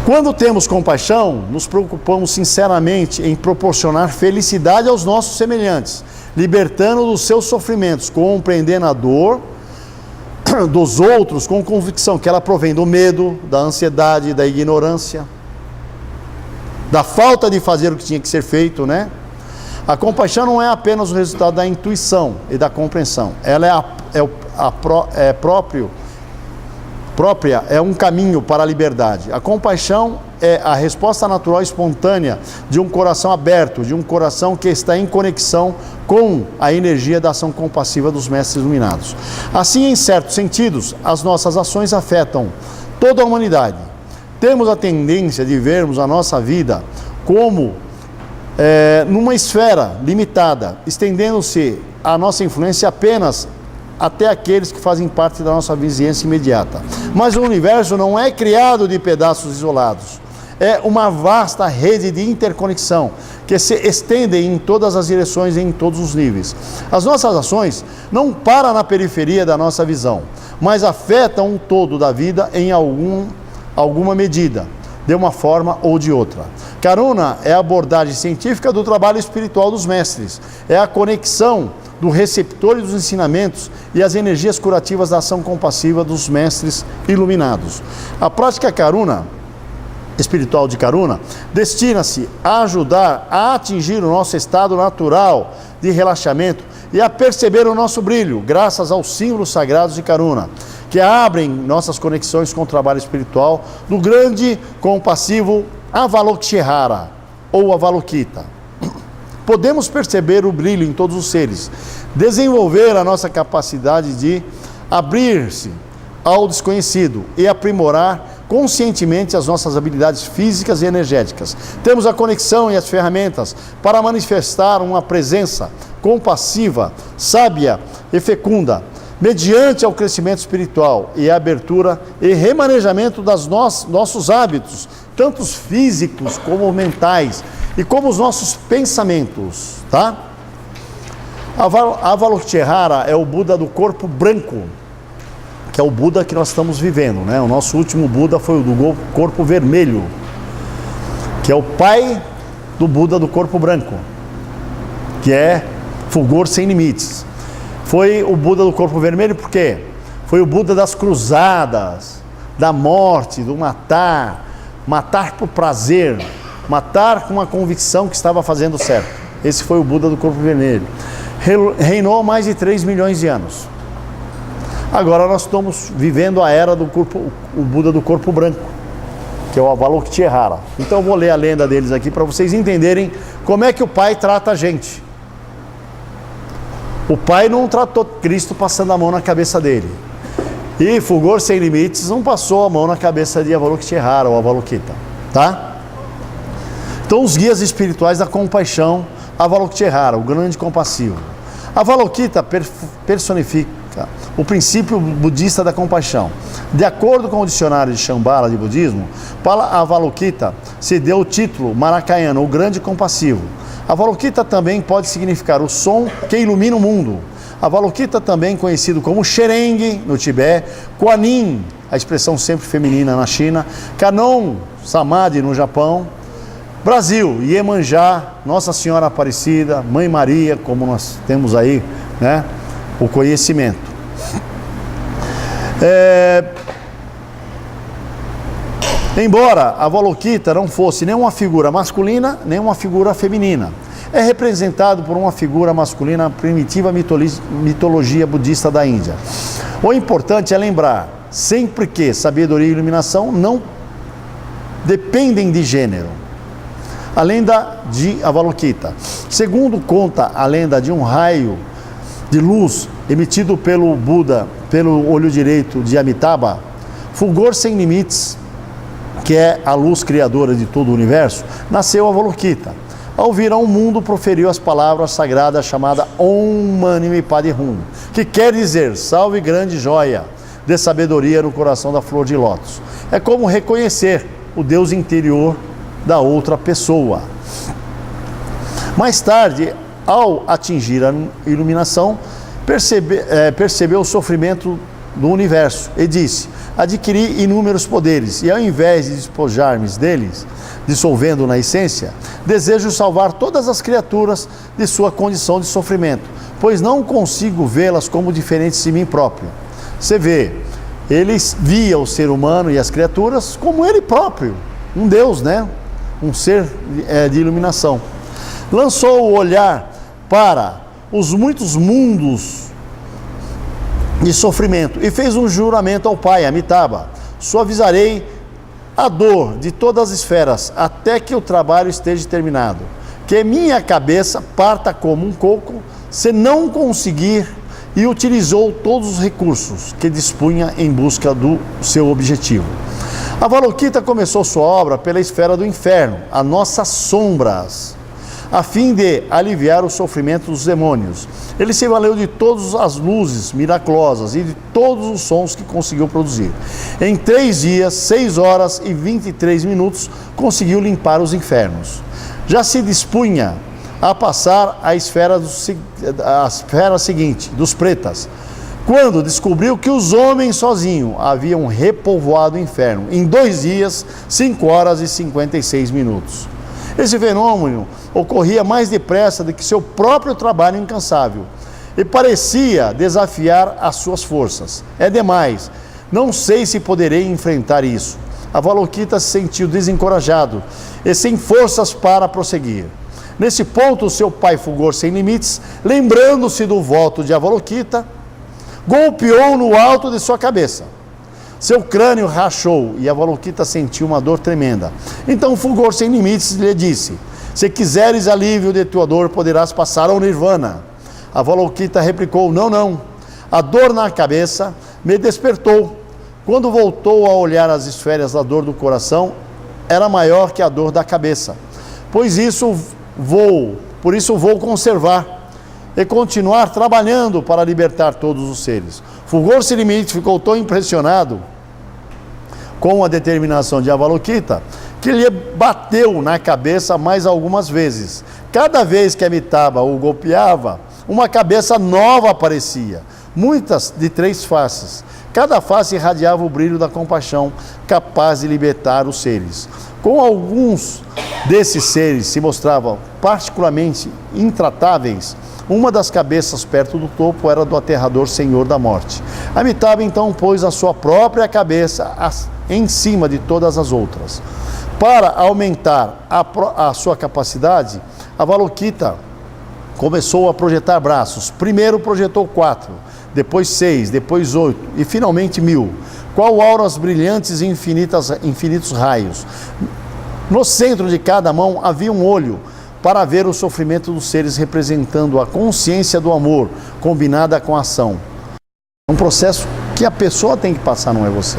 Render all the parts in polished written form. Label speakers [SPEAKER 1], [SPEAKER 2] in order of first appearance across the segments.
[SPEAKER 1] Quando temos compaixão, nos preocupamos sinceramente em proporcionar felicidade aos nossos semelhantes, libertando dos seus sofrimentos, compreendendo a dor dos outros com convicção que ela provém do medo, da ansiedade, da ignorância, da falta de fazer o que tinha que ser feito, né? A compaixão não é apenas o resultado da intuição e da compreensão, ela é um caminho para a liberdade. A compaixão é a resposta natural e espontânea de um coração aberto, de um coração que está em conexão com a energia da ação compassiva dos mestres iluminados. Assim, em certos sentidos, as nossas ações afetam toda a humanidade. Temos a tendência de vermos a nossa vida como numa esfera limitada, estendendo-se a nossa influência apenas até aqueles que fazem parte da nossa vizinhança imediata. Mas o universo não é criado de pedaços isolados. É uma vasta rede de interconexão que se estende em todas as direções e em todos os níveis. As nossas ações não param na periferia da nossa visão, mas afetam o todo da vida em alguma medida, de uma forma ou de outra. Karuna é a abordagem científica do trabalho espiritual dos mestres. É a conexão do receptor e dos ensinamentos e as energias curativas da ação compassiva dos mestres iluminados. A prática Karuna, espiritual de Karuna, destina-se a ajudar a atingir o nosso estado natural de relaxamento e a perceber o nosso brilho, graças aos símbolos sagrados de Karuna, que abrem nossas conexões com o trabalho espiritual do grande compassivo Avalokiteshvara, ou Avalokita. Podemos perceber o brilho em todos os seres, desenvolver a nossa capacidade de abrir-se ao desconhecido e aprimorar conscientemente as nossas habilidades físicas e energéticas. Temos a conexão e as ferramentas para manifestar uma presença compassiva, sábia e fecunda, mediante ao crescimento espiritual e a abertura e remanejamento dos nossos hábitos, tanto físicos como mentais, e como os nossos pensamentos, tá? Avalokiteshvara é o Buda do corpo branco, que é o Buda que nós estamos vivendo, né? O nosso último Buda foi o do corpo vermelho, que é o pai do Buda do corpo branco, que é fulgor sem limites. Foi o Buda do corpo vermelho porque foi o Buda das cruzadas, da morte, do matar por prazer, matar com uma convicção que estava fazendo certo. Esse foi o Buda do corpo vermelho. Reinou mais de 3 milhões de anos. Agora nós estamos vivendo a era do o Buda do corpo branco, que é o Avalokiteshvara. Então eu vou ler a lenda deles aqui para vocês entenderem como é que o Pai trata a gente. O Pai não tratou Cristo passando a mão na cabeça dele. E Fulgor Sem Limites não passou a mão na cabeça de Avalokiteshvara ou Avalokita, tá? Então, os guias espirituais da compaixão, Avalokiteshvara, o grande compassivo. Avalokita personifica o princípio budista da compaixão. De acordo com o dicionário de Shambhala de budismo, para Avalokita se deu o título Marakayana, o grande compassivo. Avalokita também pode significar o som que ilumina o mundo. Avalokita também conhecido como Xereng no Tibete, Kuan-Yin, a expressão sempre feminina na China, Kanon Samadhi no Japão, Brasil, Iemanjá, Nossa Senhora Aparecida, Mãe Maria, como nós temos aí, né, o conhecimento. Embora a Avalokita não fosse nem uma figura masculina, nem uma figura feminina, é representado por uma figura masculina primitiva mitologia budista da Índia. O importante é lembrar sempre que sabedoria e iluminação não dependem de gênero. A lenda de Avalokita. Segundo conta a lenda de um raio de luz emitido pelo Buda, pelo olho direito de Amitabha, fulgor sem limites, que é a luz criadora de todo o universo, nasceu Avalokita. Ao vir ao mundo, proferiu as palavras sagradas chamadas Om Mani Padme Hum, que quer dizer, salve grande joia de sabedoria no coração da flor de lótus. É como reconhecer o Deus interior da outra pessoa. Mais tarde, ao atingir a iluminação, percebeu o sofrimento do universo e disse: adquiri inúmeros poderes, e ao invés de despojar-me deles, dissolvendo na essência, desejo salvar todas as criaturas de sua condição de sofrimento, pois não consigo vê-las como diferentes de mim próprio. Você vê, ele via o ser humano e as criaturas como ele próprio, um Deus, né? Um ser de iluminação. Lançou o olhar para os muitos mundos de sofrimento e fez um juramento ao Pai, Amitabha: suavizarei a dor de todas as esferas até que o trabalho esteja terminado. Que minha cabeça parta como um coco se não conseguir, e utilizou todos os recursos que dispunha em busca do seu objetivo. Avalokita começou sua obra pela esfera do inferno, as nossas sombras, a fim de aliviar o sofrimento dos demônios. Ele se valeu de todas as luzes miraculosas e de todos os sons que conseguiu produzir. Em 3 dias, 6 horas e 23 minutos, conseguiu limpar os infernos. Já se dispunha a passar à esfera seguinte, dos pretas, quando descobriu que os homens sozinhos haviam repovoado o inferno em 2 dias, 5 horas e 56 minutos. Esse fenômeno ocorria mais depressa do que seu próprio trabalho incansável e parecia desafiar as suas forças. É demais, não sei se poderei enfrentar isso. Avalokita se sentiu desencorajado e sem forças para prosseguir. Nesse ponto, seu pai Fulgor Sem Limites, lembrando-se do voto de Avalokita, golpeou no alto de sua cabeça. Seu crânio rachou e Avalokita sentiu uma dor tremenda. Então Fulgor Sem Limites lhe disse: se quiseres alívio de tua dor, poderás passar ao Nirvana. Avalokita replicou: não, não. A dor na cabeça me despertou. Quando voltou a olhar as esferas da dor do coração, era maior que a dor da cabeça. Por isso vou conservar e continuar trabalhando para libertar todos os seres. Fulgor Sem Limites ficou tão impressionado com a determinação de Avalokita que lhe bateu na cabeça mais algumas vezes. Cada vez que Amitabha o golpeava, uma cabeça nova aparecia, muitas de 3 faces. Cada face irradiava o brilho da compaixão, capaz de libertar os seres. Com alguns desses seres se mostravam particularmente intratáveis, uma das cabeças perto do topo era do aterrador Senhor da Morte. Amitabha então pôs a sua própria cabeça em cima de todas as outras. Para aumentar a sua capacidade, Avalokita começou a projetar braços. Primeiro projetou 4, depois 6, depois 8 e finalmente 1000. Qual auras brilhantes e infinitos raios. No centro de cada mão havia um olho para ver o sofrimento dos seres, representando a consciência do amor combinada com a ação. É um processo que a pessoa tem que passar, não é você.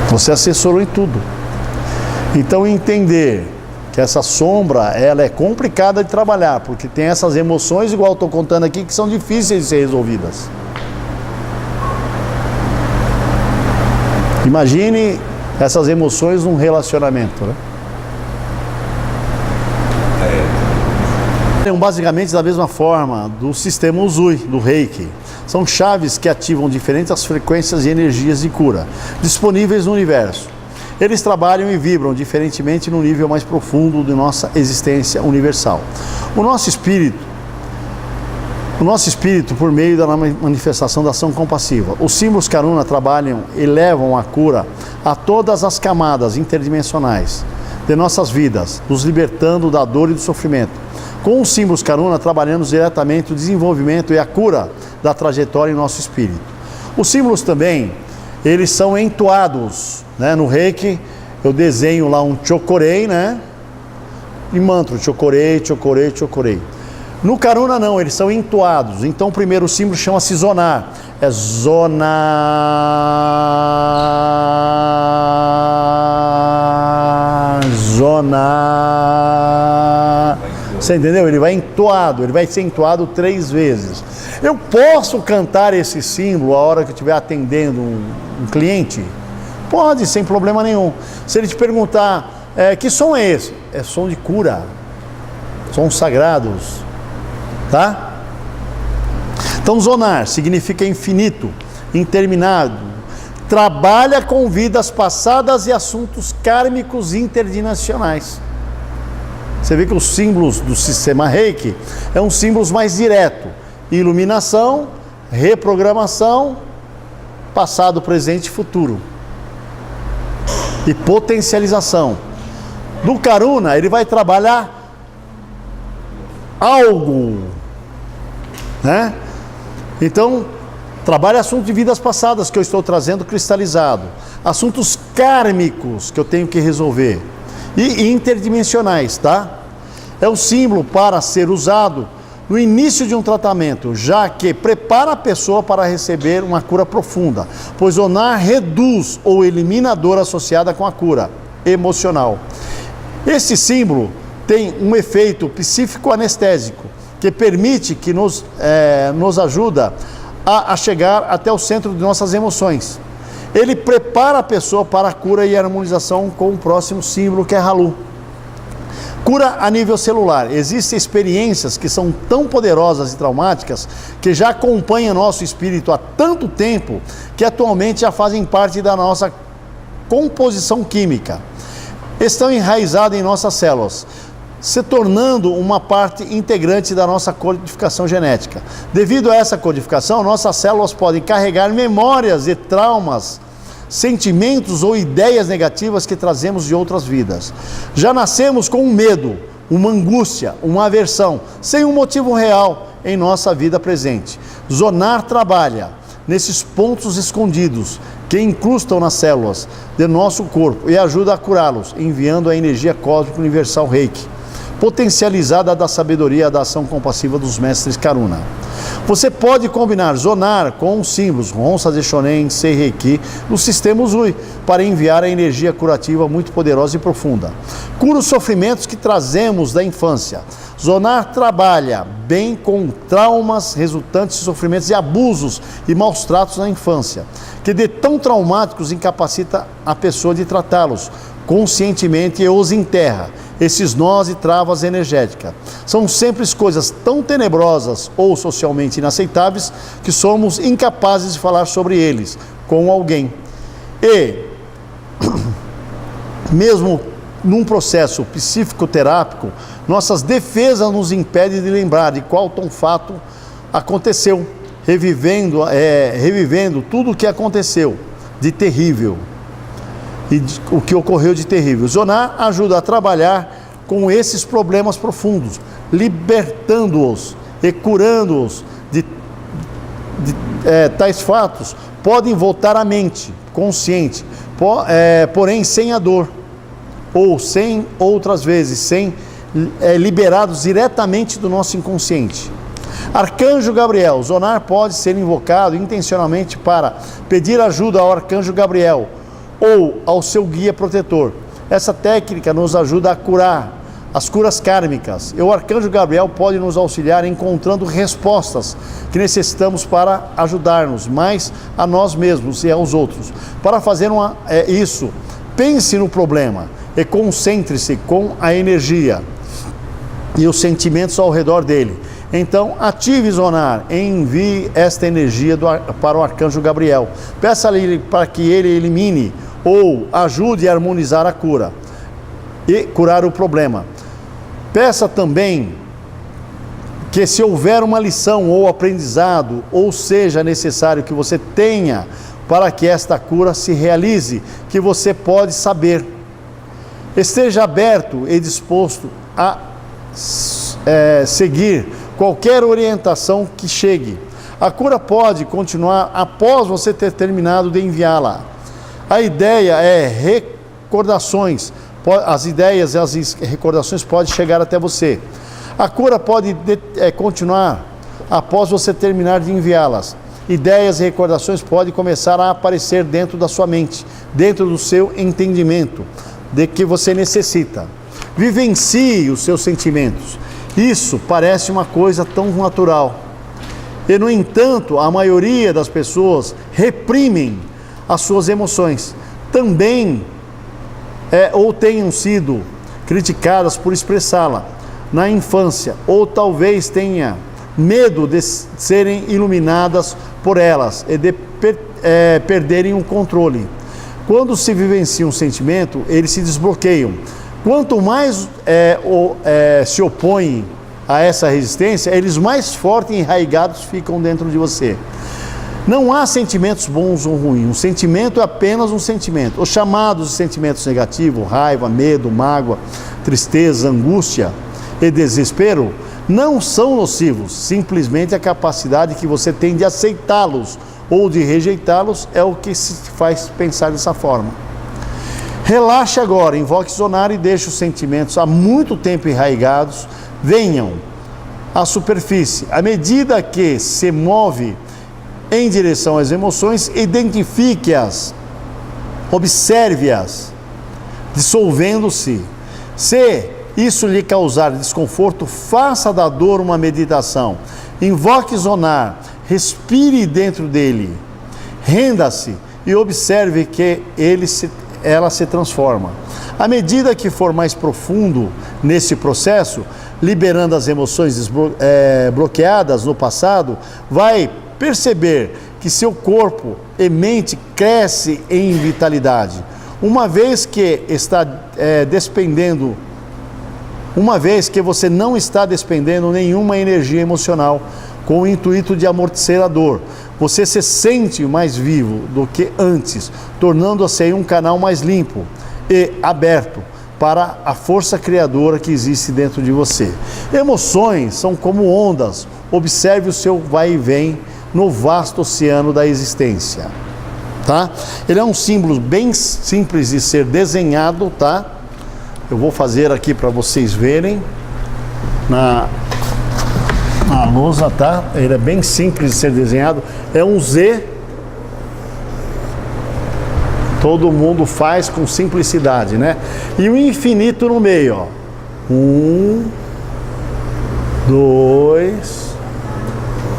[SPEAKER 1] Você assessorou em tudo. Então entender que essa sombra, ela é complicada de trabalhar, porque tem essas emoções, igual eu estou contando aqui, que são difíceis de ser resolvidas. Imagine essas emoções num relacionamento, né? Basicamente da mesma forma do sistema Usui, do Reiki. São chaves que ativam diferentes frequências e energias de cura disponíveis no universo. Eles trabalham e vibram diferentemente no nível mais profundo de nossa existência universal. O nosso espírito, por meio da manifestação da ação compassiva. Os símbolos Karuna trabalham e levam a cura a todas as camadas interdimensionais de nossas vidas, nos libertando da dor e do sofrimento. Com os símbolos Karuna trabalhamos diretamente o desenvolvimento e a cura da trajetória em nosso espírito. Os símbolos também, eles são entoados, né? No Reiki eu desenho lá um chokorei, né? E mantra, chokorei, chokorei, chokorei. No Karuna não, eles são entoados. Então o primeiro símbolo chama-se zonar. É zonar, zonar. Você entendeu? Ele vai entoado, ele vai ser entoado 3 vezes. Eu posso cantar esse símbolo a hora que eu estiver atendendo um cliente? Pode, sem problema nenhum. Se ele te perguntar, que som é esse? É som de cura, sons sagrados, tá? Então zonar significa infinito, interminado. Trabalha com vidas passadas e assuntos kármicos interdimensionais. Você vê que os símbolos do sistema Reiki é um símbolo mais direto. Iluminação, reprogramação, passado, presente e futuro. E potencialização. Do Karuna, ele vai trabalhar algo, né? Então, trabalha assuntos de vidas passadas que eu estou trazendo cristalizado. Assuntos kármicos que eu tenho que resolver. E interdimensionais, tá? É um símbolo para ser usado no início de um tratamento, já que prepara a pessoa para receber uma cura profunda, pois Zonar reduz ou elimina a dor associada com a cura emocional. Esse símbolo tem um efeito psíquico-anestésico, que permite que nos ajuda a chegar até o centro de nossas emoções. Ele prepara a pessoa para a cura e harmonização com o próximo símbolo, que é Halu. Cura a nível celular. Existem experiências que são tão poderosas e traumáticas que já acompanham nosso espírito há tanto tempo que atualmente já fazem parte da nossa composição química. Estão enraizadas em nossas células, se tornando uma parte integrante da nossa codificação genética. Devido a essa codificação, nossas células podem carregar memórias e traumas, sentimentos ou ideias negativas que trazemos de outras vidas. Já nascemos com um medo, uma angústia, uma aversão, sem um motivo real em nossa vida presente. Zonar trabalha nesses pontos escondidos que incrustam nas células de nosso corpo e ajuda a curá-los, enviando a energia cósmica universal Reiki, potencializada da sabedoria da ação compassiva dos mestres Karuna. Você pode combinar Zonar com os símbolos Ronsa de Shonen, Sei Reiki, no sistema Uzui, para enviar a energia curativa muito poderosa e profunda. Cura os sofrimentos que trazemos da infância. Zonar trabalha bem com traumas resultantes de sofrimentos e abusos e maus tratos na infância, que de tão traumáticos incapacita a pessoa de tratá-los conscientemente e os enterra. Esses nós e travas energéticas são sempre coisas tão tenebrosas ou socialmente inaceitáveis que somos incapazes de falar sobre eles com alguém. E, mesmo num processo psicoterápico, nossas defesas nos impedem de lembrar de qual tão fato aconteceu, revivendo tudo o que aconteceu de terrível. E o que ocorreu de terrível. Zonar ajuda a trabalhar com esses problemas profundos, libertando-os e curando-os de tais fatos. Podem voltar à mente consciente, porém sem a dor, ou sem outras vezes, liberados diretamente do nosso inconsciente. Arcanjo Gabriel. Zonar pode ser invocado intencionalmente para pedir ajuda ao Arcanjo Gabriel ou ao seu guia protetor. Essa técnica nos ajuda a curar as curas kármicas. E o Arcanjo Gabriel pode nos auxiliar encontrando respostas que necessitamos para ajudar-nos mais a nós mesmos e aos outros. Para fazer isso, pense no problema e concentre-se com a energia e os sentimentos ao redor dele. Então, ative Zonar e envie esta energia para o Arcanjo Gabriel. Peça-lhe para que ele elimine ou ajude a harmonizar a cura e curar o problema. Peça também que, se houver uma lição ou aprendizado, ou seja necessário que você tenha para que esta cura se realize, que você pode saber. Esteja aberto e disposto a seguir qualquer orientação que chegue. A cura pode continuar após você ter terminado de enviá-la. A ideia é recordações. As ideias e as recordações podem chegar até você. A cura pode continuar após você terminar de enviá-las. Ideias e recordações podem começar a aparecer dentro da sua mente, dentro do seu entendimento de que você necessita. Vivencie os seus sentimentos. Isso parece uma coisa tão natural. E, no entanto, a maioria das pessoas reprimem as suas emoções. Também ou tenham sido criticadas por expressá-la na infância, ou talvez tenha medo de serem iluminadas por elas e de perderem o controle. Quando se vivencia um sentimento, eles se desbloqueiam. Quanto mais se opõem a essa resistência, eles mais fortes e enraigados ficam dentro de você. Não há sentimentos bons ou ruins. Um sentimento é apenas um sentimento. Os chamados de sentimentos negativos, raiva, medo, mágoa, tristeza, angústia e desespero, não são nocivos. Simplesmente a capacidade que você tem de aceitá-los ou de rejeitá-los é o que se faz pensar dessa forma. Relaxe agora, invoque Zonar e deixe os sentimentos há muito tempo enraigados venham à superfície. À medida que se move em direção às emoções, identifique-as, observe-as, dissolvendo-se. Se isso lhe causar desconforto, faça da dor uma meditação. Invoque Zonar, respire dentro dele, renda-se e observe que ela se transforma. À medida que for mais profundo nesse processo, liberando as emoções bloqueadas no passado, vai perceber que seu corpo e mente cresce em vitalidade. Uma vez que você não está despendendo nenhuma energia emocional com o intuito de amortecer a dor, você se sente mais vivo do que antes, tornando-se um canal mais limpo e aberto para a força criadora que existe dentro de você. Emoções são como ondas. Observe o seu vai e vem no vasto oceano da existência, tá? Ele é um símbolo bem simples de ser desenhado, tá? Eu vou fazer aqui para vocês verem na lousa, tá? Ele é bem simples de ser desenhado. É um Z. Todo mundo faz com simplicidade, né? E o infinito no meio, ó. 1, 2,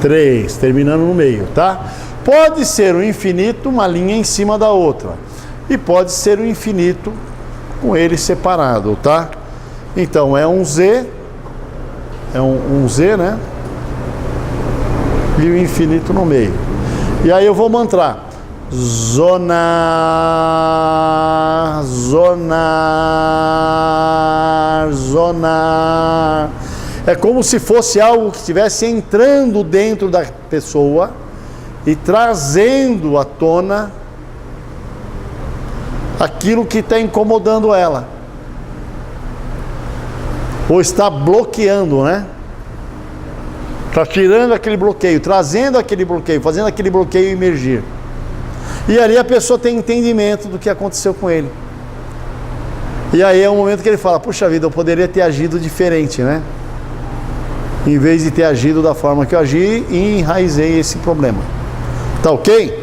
[SPEAKER 1] 3, terminando no meio, tá? Pode ser o infinito uma linha em cima da outra. E pode ser o infinito com ele separado, tá? Então é um Z, um Z, né? E o infinito no meio. E aí eu vou mantrar. Zonar, Zonar, Zonar. É como se fosse algo que estivesse entrando dentro da pessoa e trazendo à tona aquilo que está incomodando ela. Ou está bloqueando, né? Está tirando aquele bloqueio, trazendo aquele bloqueio, fazendo aquele bloqueio emergir. E ali a pessoa tem entendimento do que aconteceu com ele. E aí é o momento que ele fala, puxa vida, eu poderia ter agido diferente, né? Em vez de ter agido da forma que eu agi, e enraizei esse problema. Tá ok?